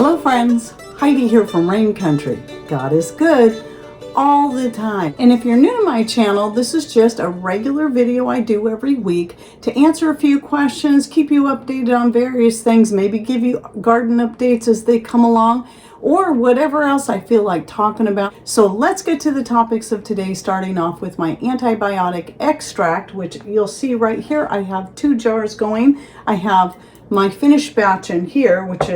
Hello friends, Heidi here from Rain Country. God is good all the time. And if you're new to my channel, this is just a regular video I do every week to answer a few questions, keep you updated on various things, maybe give you garden updates as they come along, or whatever else I feel like talking about. So let's get to the topics of today, starting off with my antibiotic extract, which you'll see right here. I have 2 jars going. I have my finished batch in here, which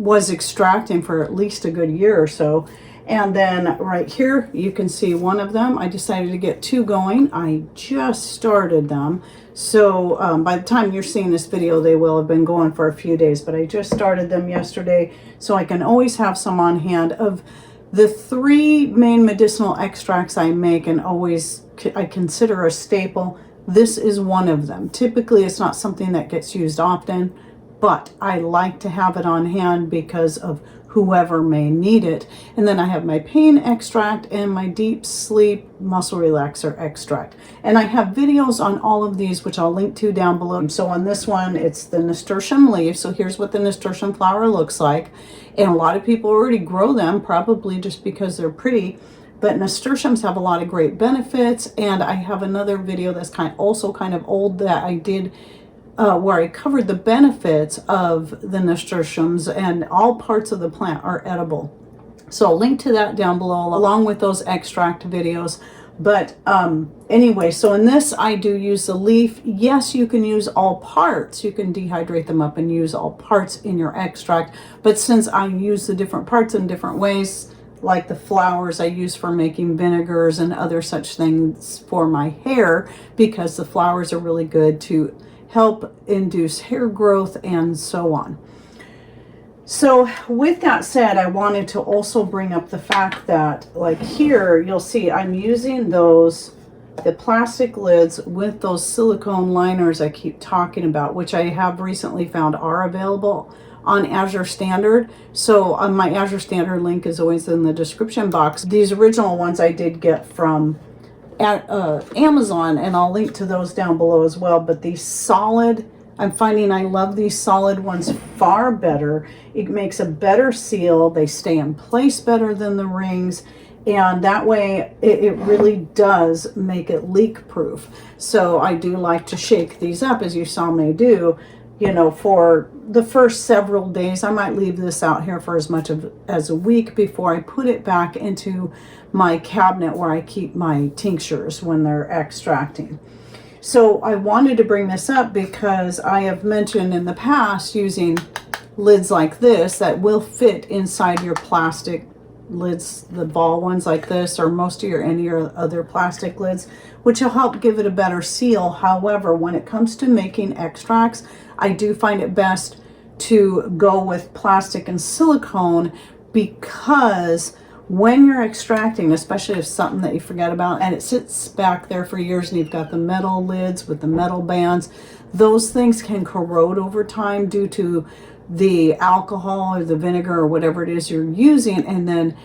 was extracting for at least a good year or so. And then right here, you can see one of them. I decided to get 2 going. I just started them. So by the time you're seeing this video, they will have been going for a few days, but I just started them yesterday. So I can always have some on hand. Of the 3 main medicinal extracts I make and always I consider a staple, this is one of them. Typically, it's not something that gets used often, but I like to have it on hand because of whoever may need it. And then I have my pain extract and my deep sleep muscle relaxer extract. And I have videos on all of these, which I'll link to down below. So on this one, it's the nasturtium leaf. So here's what the nasturtium flower looks like. And a lot of people already grow them, probably just because they're pretty. But nasturtiums have a lot of great benefits. And I have another video that's also kind of old that I did where I covered the benefits of the nasturtiums, and all parts of the plant are edible. So I'll link to that down below along with those extract videos. But anyway, so in this I do use the leaf. Yes, you can use all parts. You can dehydrate them up and use all parts in your extract. But since I use the different parts in different ways, like the flowers I use for making vinegars and other such things for my hair, because the flowers are really good to help induce hair growth and so on. So with that said, I wanted to also bring up the fact that, like here, you'll see I'm using the plastic lids with those silicone liners I keep talking about, which I have recently found are available on Azure Standard. So on my Azure Standard link is always in the description box. These original ones I did get from at Amazon, and I'll link to those down below as well. But these solid, I'm finding I love these solid ones far better. It makes a better seal. They stay in place better than the rings, and that way it really does make it leak proof. So I do like to shake these up, as you saw me do, you know, for the first several days. I might leave this out here for as much as a week before I put it back into my cabinet where I keep my tinctures when they're extracting. So I wanted to bring this up because I have mentioned in the past using lids like this that will fit inside your plastic lids, the ball ones like this, or most of any other plastic lids, which will help give it a better seal. However, when it comes to making extracts, I do find it best to go with plastic and silicone, because when you're extracting, especially if something that you forget about and it sits back there for years and you've got the metal lids with the metal bands, those things can corrode over time due to the alcohol or the vinegar or whatever it is you're using, and then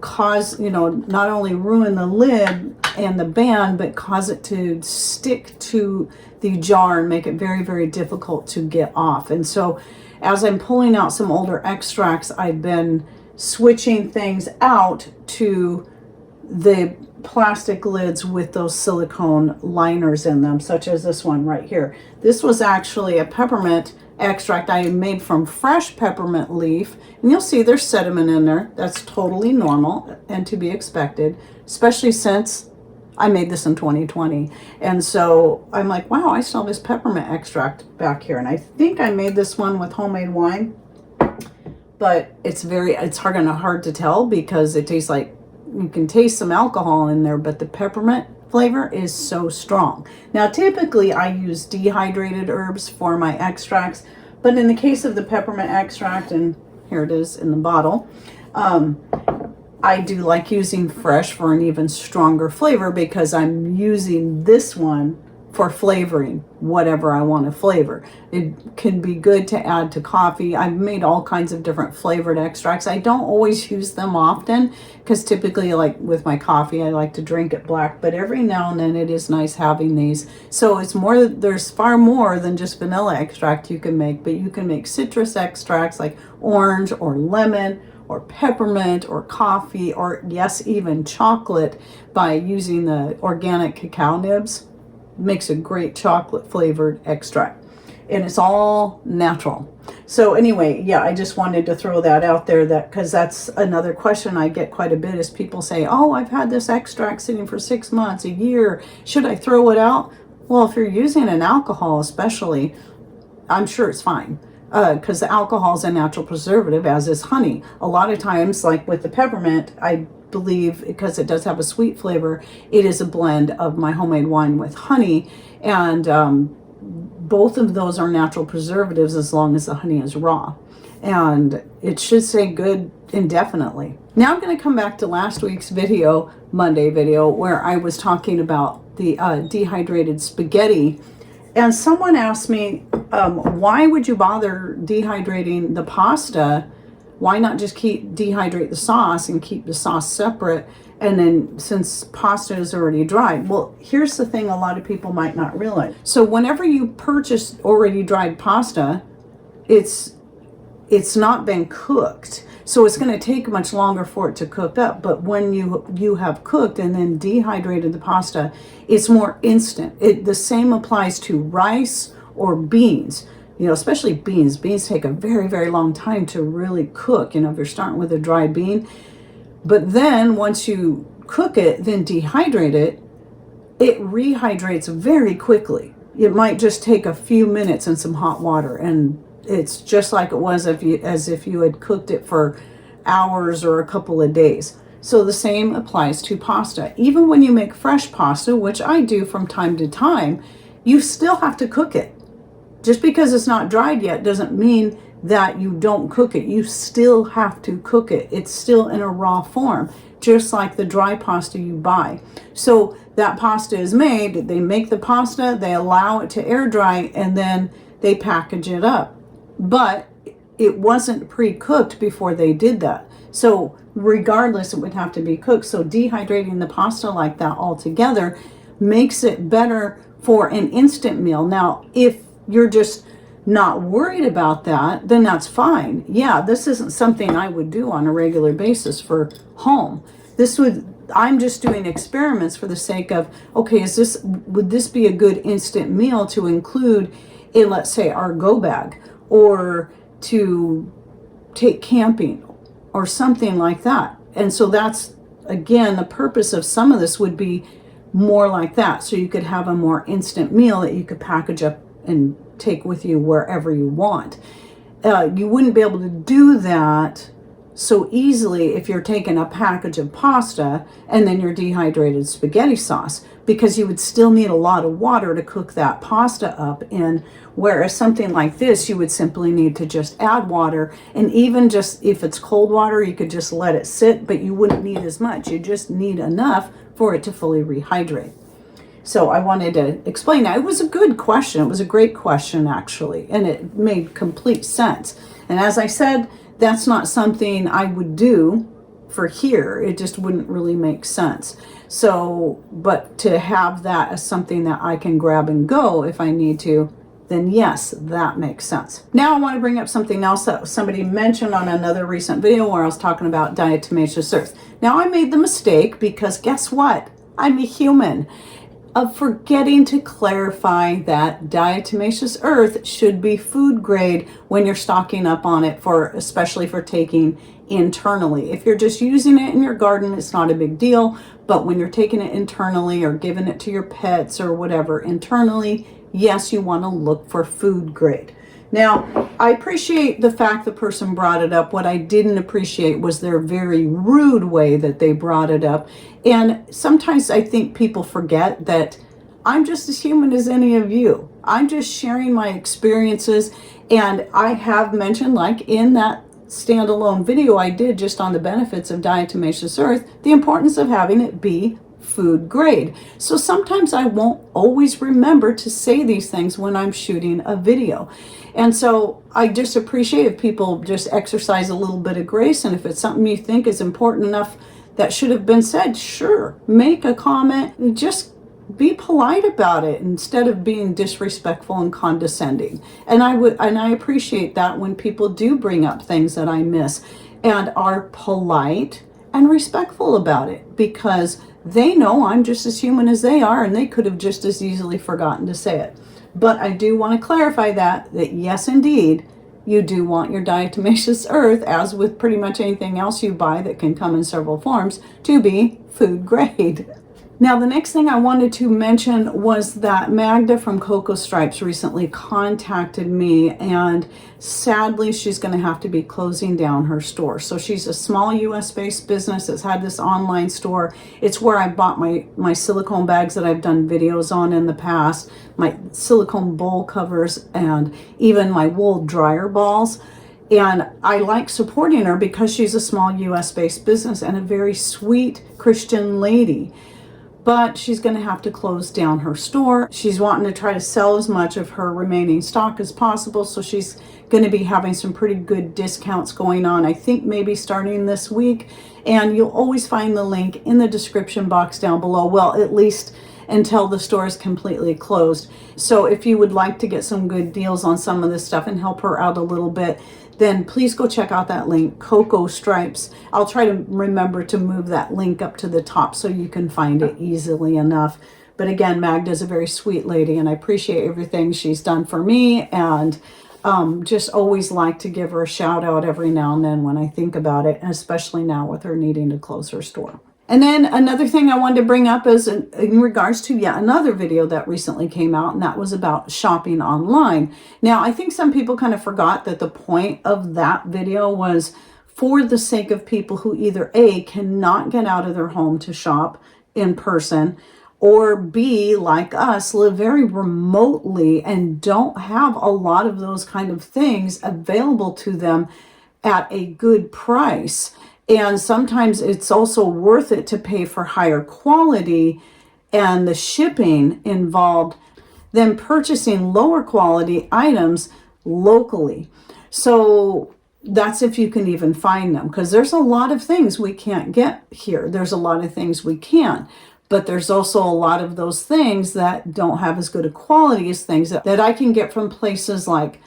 cause, you know, not only ruin the lid and the band, but cause it to stick to the jar and make it very, very difficult to get off. And so as I'm pulling out some older extracts, I've been switching things out to the plastic lids with those silicone liners in them, such as this one right here. This was actually a peppermint extract I made from fresh peppermint leaf, and you'll see there's sediment in there. That's totally normal and to be expected, especially since I made this in 2020. And so I'm like, wow, I still have this peppermint extract back here. And I think I made this one with homemade wine, but it's hard to tell because it tastes like, you can taste some alcohol in there, but the peppermint flavor is so strong. Now, typically I use dehydrated herbs for my extracts, but in the case of the peppermint extract, and here it is in the bottle, I do like using fresh for an even stronger flavor, because I'm using this one for flavoring whatever I want to flavor. It can be good to add to coffee. I've made all kinds of different flavored extracts. I don't always use them often because typically, like with my coffee, I like to drink it black, but every now and then it is nice having these. So it's more, there's far more than just vanilla extract you can make, but you can make citrus extracts like orange or lemon or peppermint or coffee, or yes, even chocolate, by using the organic cacao nibs. Makes a great chocolate flavored extract, and it's all natural. So anyway, yeah, I just wanted to throw that out there, that because that's another question I get quite a bit, is people say, oh, I've had this extract sitting for 6 months, a year, should I throw it out? Well, if you're using an alcohol especially, I'm sure it's fine, because the alcohol is a natural preservative, as is honey. A lot of times, like with the peppermint, I believe, because it does have a sweet flavor, it is a blend of my homemade wine with honey, and both of those are natural preservatives as long as the honey is raw, and it should stay good indefinitely. Now I'm going to come back to last week's video, Monday video, where I was talking about the dehydrated spaghetti, and someone asked me, why would you bother dehydrating the pasta? Why not just dehydrate the sauce and keep the sauce separate? And then, since pasta is already dried, well, here's the thing a lot of people might not realize. So whenever you purchase already dried pasta, it's not been cooked. So it's going to take much longer for it to cook up. But when you have cooked and then dehydrated the pasta, it's more instant. The same applies to rice or beans. You know, especially beans. Beans take a very, very long time to really cook, you know, if you're starting with a dry bean. But then once you cook it, then dehydrate it, it rehydrates very quickly. It might just take a few minutes in some hot water, and it's just like it was as if you had cooked it for hours or a couple of days. So the same applies to pasta. Even when you make fresh pasta, which I do from time to time, you still have to cook it. Just because it's not dried yet doesn't mean that you don't cook it. You still have to cook it. It's still in a raw form, just like the dry pasta you buy. So that pasta is made, they make the pasta, they allow it to air dry, and then they package it up. But it wasn't pre-cooked before they did that. So regardless, it would have to be cooked. So dehydrating the pasta like that altogether makes it better for an instant meal. Now, if you're just not worried about that, then that's fine. Yeah, this isn't something I would do on a regular basis for home. I'm just doing experiments for the sake of, okay, would this be a good instant meal to include in, let's say, our go bag, or to take camping or something like that. And so that's, again, the purpose of some of this would be more like that. So you could have a more instant meal that you could package up and take with you wherever you want. You wouldn't be able to do that so easily if you're taking a package of pasta and then your dehydrated spaghetti sauce, because you would still need a lot of water to cook that pasta up in, whereas something like this, you would simply need to just add water, and even just if it's cold water, you could just let it sit, but you wouldn't need as much. You just need enough for it to fully rehydrate. So I wanted to explain that. It was a good question. It was a great question, actually, and it made complete sense. And as I said, that's not something I would do for here. It just wouldn't really make sense. So, but to have that as something that I can grab and go if I need to, then yes, that makes sense. Now I want to bring up something else that somebody mentioned on another recent video where I was talking about diatomaceous earth. Now I made the mistake, because guess what? I'm a human, of forgetting to clarify that diatomaceous earth should be food grade when you're stocking up on it, especially for taking internally. If you're just using it in your garden, it's not a big deal, but when you're taking it internally or giving it to your pets or whatever internally, yes, you want to look for food grade. Now, I appreciate the fact the person brought it up. What I didn't appreciate was their very rude way that they brought it up. And sometimes I think people forget that I'm just as human as any of you. I'm just sharing my experiences. And I have mentioned, like in that standalone video I did just on the benefits of diatomaceous earth, the importance of having it be food grade. So sometimes I won't always remember to say these things when I'm shooting a video. And so I just appreciate if people just exercise a little bit of grace, and if it's something you think is important enough that should have been said, sure, make a comment and just be polite about it instead of being disrespectful and condescending. And I appreciate that when people do bring up things that I miss and are polite and respectful about it, because they know I'm just as human as they are, and they could have just as easily forgotten to say it. But I do want to clarify that yes, indeed, you do want your diatomaceous earth, as with pretty much anything else you buy that can come in several forms, to be food grade. Now, the next thing I wanted to mention was that Magda from Cocoa Stripes recently contacted me, and sadly, she's going to have to be closing down her store. So she's a small US-based business that's had this online store. It's where I bought my silicone bags that I've done videos on in the past, my silicone bowl covers, and even my wool dryer balls. And I like supporting her because she's a small US-based business and a very sweet Christian lady. But she's going to have to close down her store. She's wanting to try to sell as much of her remaining stock as possible, so she's going to be having some pretty good discounts going on, I think maybe starting this week. And you'll always find the link in the description box down below, well, at least until the store is completely closed. So if you would like to get some good deals on some of this stuff and help her out a little bit, then please go check out that link, Cocoa Stripes. I'll try to remember to move that link up to the top so you can find it easily enough. But again, Magda's a very sweet lady, and I appreciate everything she's done for me, and just always like to give her a shout out every now and then when I think about it, and especially now with her needing to close her store. And then another thing I wanted to bring up is in regards to yet another video that recently came out, and that was about shopping online. Now, I think some people kind of forgot that the point of that video was for the sake of people who either A, cannot get out of their home to shop in person, or B, like us, live very remotely and don't have a lot of those kind of things available to them at a good price. And sometimes it's also worth it to pay for higher quality and the shipping involved than purchasing lower quality items locally. So that's if you can even find them, because there's a lot of things we can't get here. There's a lot of things we can, but there's also a lot of those things that don't have as good a quality as things that I can get from places like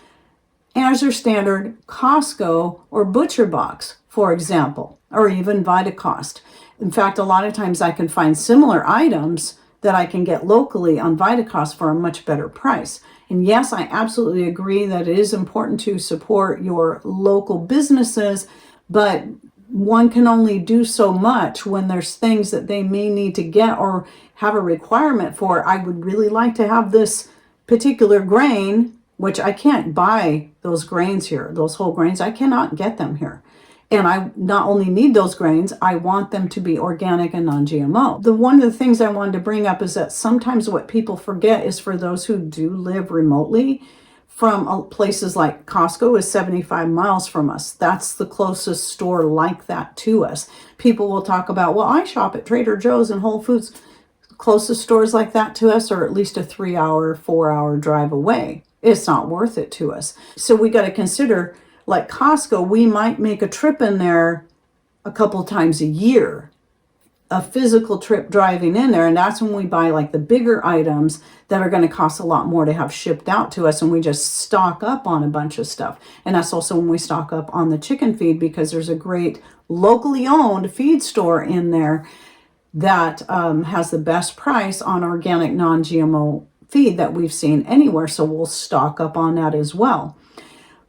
Azure Standard, Costco, or Butcher Box, for example, or even Vitacost. In fact, a lot of times I can find similar items that I can get locally on Vitacost for a much better price. And yes, I absolutely agree that it is important to support your local businesses, but one can only do so much when there's things that they may need to get or have a requirement for. I would really like to have this particular grain, which I can't buy those grains here, those whole grains. I cannot get them here. And I not only need those grains, I want them to be organic and non-GMO. One of the things I wanted to bring up is that sometimes what people forget is for those who do live remotely, from places like Costco is 75 miles from us. That's the closest store like that to us. People will talk about, well, I shop at Trader Joe's and Whole Foods. Closest stores like that to us are at least a 3-hour, 4-hour drive away. It's not worth it to us. So we got to consider, like Costco, we might make a trip in there a couple times a year, a physical trip driving in there. And that's when we buy like the bigger items that are going to cost a lot more to have shipped out to us. And we just stock up on a bunch of stuff. And that's also when we stock up on the chicken feed, because there's a great locally owned feed store in there that has the best price on organic non-GMO feed that we've seen anywhere. So we'll stock up on that as well.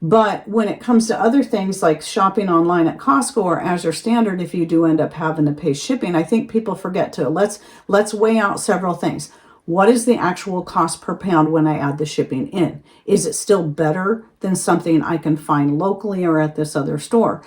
But when it comes to other things like shopping online at Costco or Azure Standard, if you do end up having to pay shipping, I think people forget to let's weigh out several things. What is the actual cost per pound when I add the shipping in? Is it still better than something I can find locally or at this other store?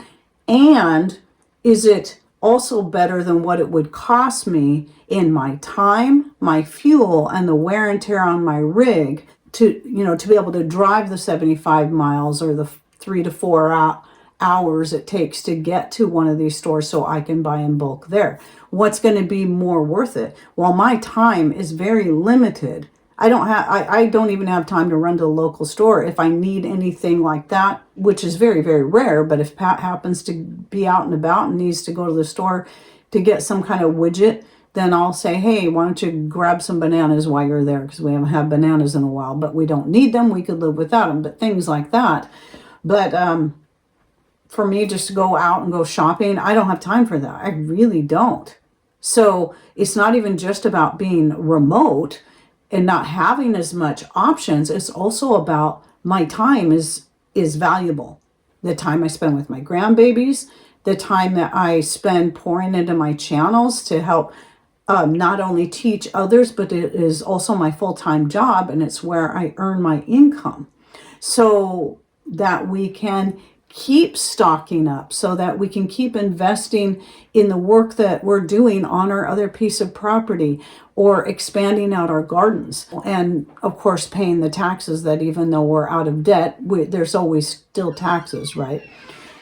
And is it also better than what it would cost me in my time, my fuel, and the wear and tear on my rig to be able to drive the 75 miles or the 3 to 4 hours it takes to get to one of these stores so I can buy in bulk there. What's going to be more worth it? Well, my time is very limited. I don't even have time to run to a local store if I need anything like that, which is very, very rare. But if Pat happens to be out and about and needs to go to the store to get some kind of widget, then I'll say, hey, why don't you grab some bananas while you're there? Because we haven't had bananas in a while, but we don't need them. We could live without them, but things like that. But for me just to go out and go shopping, I don't have time for that. I really don't. So it's not even just about being remote and not having as much options. It's also about my time is valuable. The time I spend with my grandbabies, the time that I spend pouring into my channels to help not only teach others, but it is also my full-time job, and it's where I earn my income. So that we can keep stocking up, so that we can keep investing in the work that we're doing on our other piece of property, or expanding out our gardens, and of course paying the taxes that even though we're out of debt, there's always still taxes, right?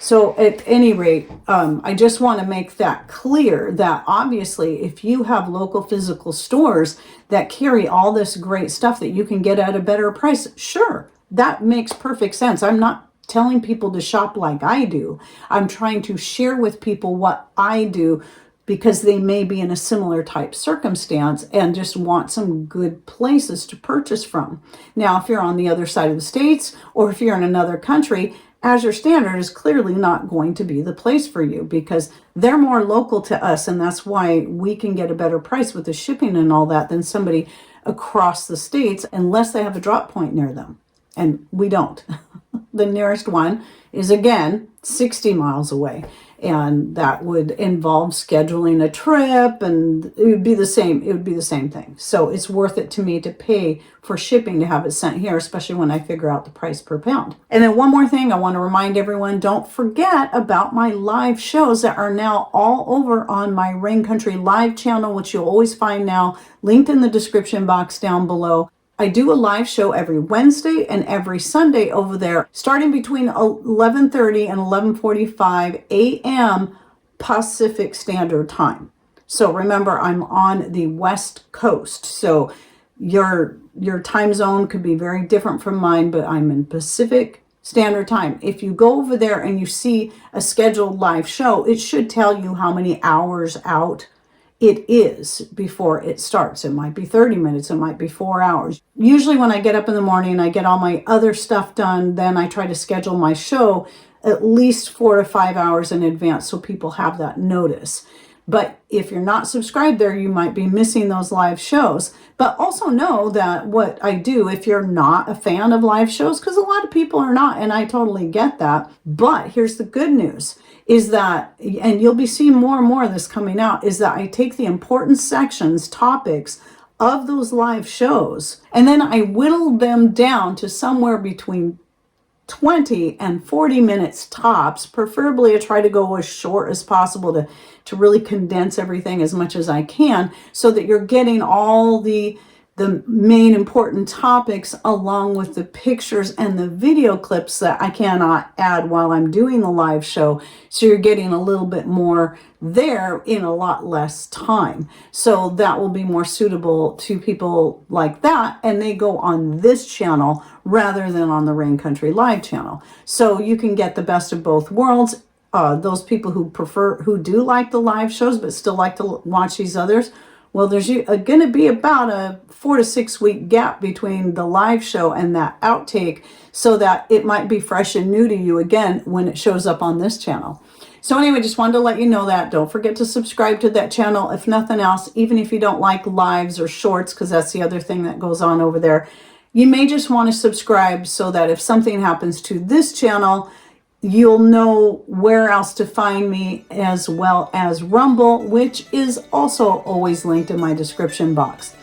So at any rate, I just want to make that clear that obviously if you have local physical stores that carry all this great stuff that you can get at a better price, sure, that makes perfect sense. I'm not telling people to shop like I do. I'm trying to share with people what I do, because they may be in a similar type circumstance and just want some good places to purchase from. Now, if you're on the other side of the states, or if you're in another country, Azure Standard is clearly not going to be the place for you, because they're more local to us, and that's why we can get a better price with the shipping and all that than somebody across the states, unless they have a drop point near them. And we don't. The nearest one is, again, 60 miles away. And that would involve scheduling a trip, and it would be the same. It would be the same thing. So it's worth it to me to pay for shipping to have it sent here, especially when I figure out the price per pound. And then one more thing I want to remind everyone, don't forget about my live shows that are now all over on my Rain Country live channel, which you'll always find now linked in the description box down below. I do a live show every Wednesday and every Sunday over there, starting between 11:30 and 11:45 a.m. Pacific Standard Time. So remember, I'm on the West Coast, so your time zone could be very different from mine, but I'm in Pacific Standard Time. If you go over there and you see a scheduled live show, it should tell you how many hours out it is before it starts. It might be 30 minutes, it might be 4 hours. Usually when I get up in the morning and I get all my other stuff done, then I try to schedule my show at least 4 to 5 hours in advance so people have that notice. But if you're not subscribed there, you might be missing those live shows. But also know that what I do, if you're not a fan of live shows, because a lot of people are not, and I totally get that. But here's the good news, is that, and you'll be seeing more and more of this coming out, is that I take the important sections, topics of those live shows, and then I whittle them down to somewhere between 20 and 40 minutes tops. Preferably I try to go as short as possible to really condense everything as much as I can, so that you're getting all the main important topics along with the pictures and the video clips that I cannot add while I'm doing the live show. So you're getting a little bit more there in a lot less time. So that will be more suitable to people like that, and they go on this channel rather than on the Rain Country Live channel. So you can get the best of both worlds. Those people who do like the live shows but still like to watch these others, well, there's going to be about a 4 to 6 week gap between the live show and that outtake, so that it might be fresh and new to you again when it shows up on this channel. So anyway, just wanted to let you know that. Don't forget to subscribe to that channel. If nothing else, even if you don't like lives or shorts, because that's the other thing that goes on over there, you may just want to subscribe so that if something happens to this channel, you'll know where else to find me, as well as Rumble, which is also always linked in my description box.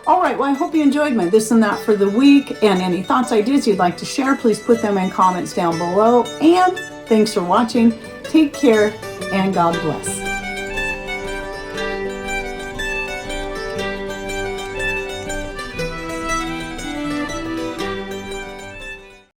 All right, well, I hope you enjoyed my this and that for the week, and any thoughts, ideas you'd like to share, please put them in comments down below. And thanks for watching. Take care, and God bless.